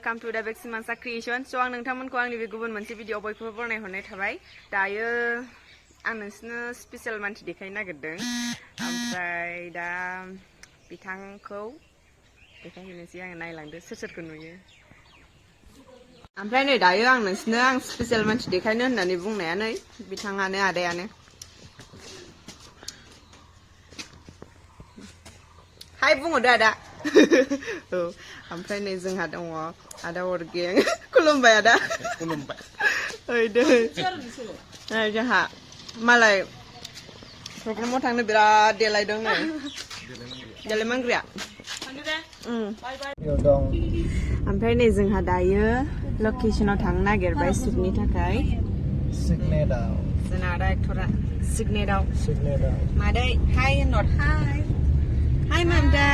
welcome to the Simangshacreation. So आं नोंथांमोनखौ आंनि बे गुबुन मोनसे भिडिअ बयखौबो बरायहरनाय थाबाय। दायो आं नोंसोरनो स्पेशल मानसि देखायनो नागिरदों। ओमफ्राय दा बिथांखौ देखायहैनोसै आं नायलांदो सोर सोरखौ नुयो। ओमफ्राय नै दायो आं नोंसोरनो आं स्पेशल मानसि देखायनो होननानै बुंनाया नै बिथाङानो आदायानो। हाय बुंहरदो आदा। औ ओमफ्राय नै जोंहा दङ आदा अरगें खुलुमबाय आदा। खुलुमबाय। ओइ दे जोंहा मालाय प्रग्रामाव थांनो बिराद देलायदों नै देलायमांग्रिया। ओमफ्राय नै जोंहा दायो लकेसनाव थांनो नागिरबाय शुटनि थाखाय। सिगनेटआव जोंना आदा एक्टरा सिगनेटआव मादै हाय होनहर हाय हाय मामदा।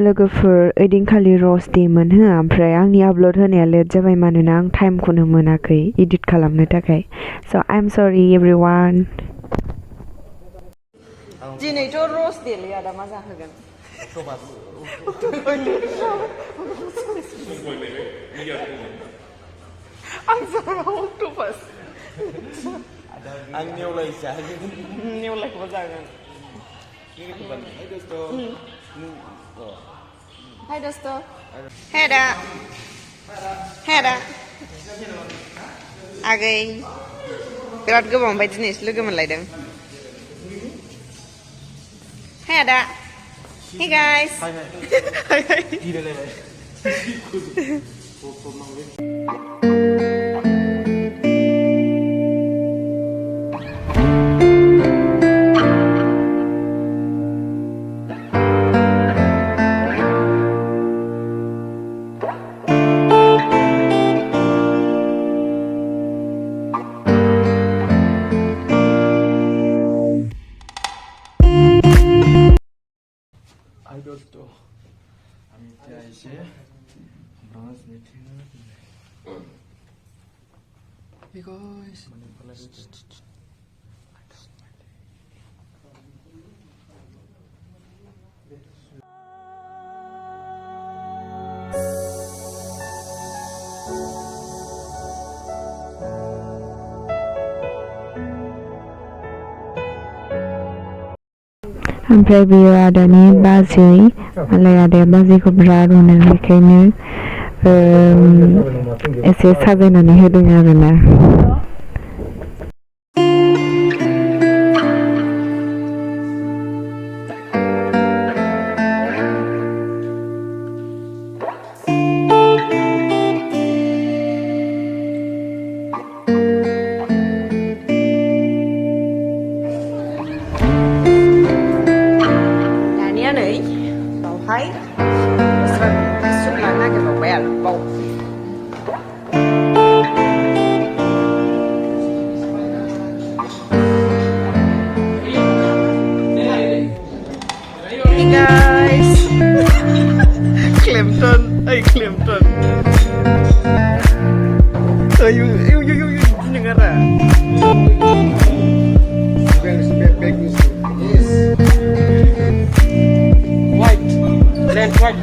लोगोफोर ओइदिनखालि र'स्ट डेमोन हो ओमफ्राय आंनि आपल'ड होनाया लेट जाबाय मानोना आं टाइमखौनो मोनाखै एडिट खालामनो थाखाय। स' आइ एम सरि एभ्रिवान। दिनैथ' र'स्ट डेलै आदा मा जाहोगोन? आं जाग्रा अक्ट'पास। आं नेवलाय जागोन। नेवलायखौबो जागोन। Hi Dosto. Hey ada. Hey ada. Agay. Birat gobaw oमफ्राय दिनैसो लोगो मोनलायदों. Hey ada. Hey guys. Hi hi. Hi Dosto. আমি এতিয়া আইছে ব্রাঞ্চ মিটিং because ओमफ्राय बेयो आदानि बाजै मालाय आदाया बाजैखौ बिराद अनो बेखायनो एसे साजायनानै होदों आरोना। Hai, sudah lana ke bawah ya, bawah. Hey guys, Clemton, hey Clemton. Ayo, dengar ah. Left, right.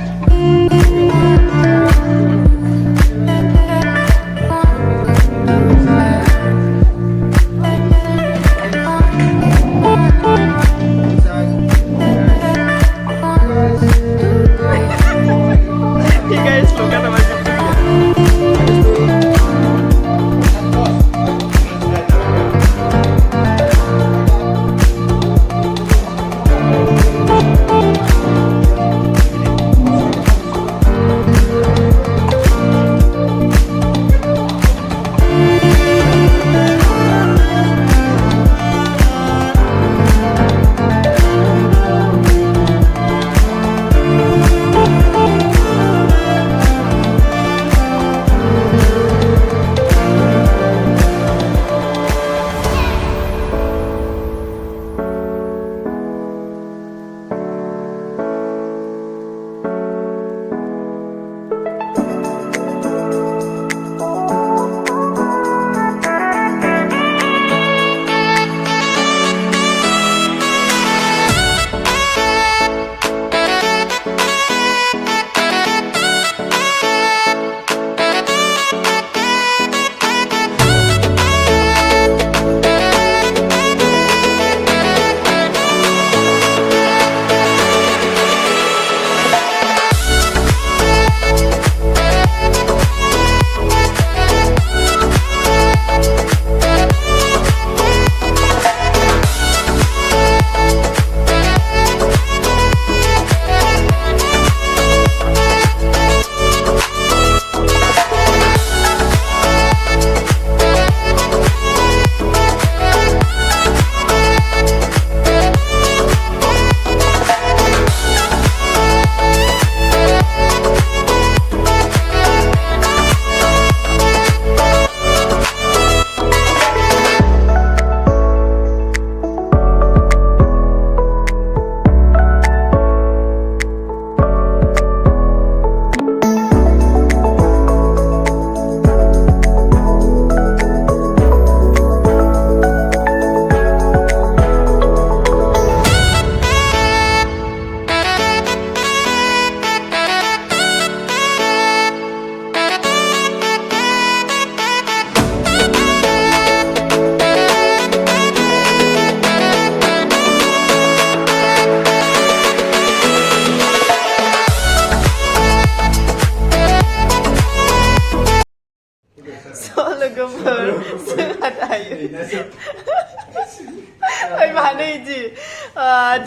ओइ मानो इदि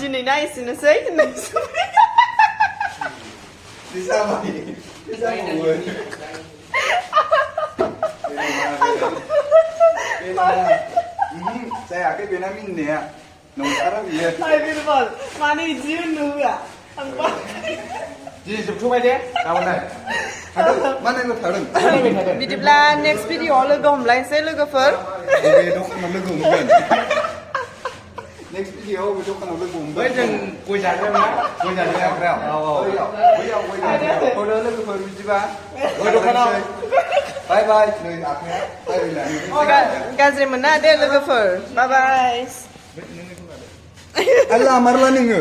दिनै नायसिनोसै जायाखै बेना मिनिनाया नंथारा बियो बिरबल मानो इदि होननो होआ आंबा दिनै जोबथ'बाय दे गाबोनहाय मा नायबाय थादों बिदिब्ला नेक्स्ट भिडिअआव लोगो हमलायनोसै लोगोफोर बबे दखानाव लोगो हमगोन नेक्स्ट भिडिअआव बबे दखानाव लोगो हमगोन बै जों गय जाग्रायाव ना गय जाग्रायाव बैयाव लोगोफोर बिदिबा गय दखानाव बाय बाय नै आखाया बाय गाज्रि मोना दे लोगोफोर बाय बाय आला मारला नोङो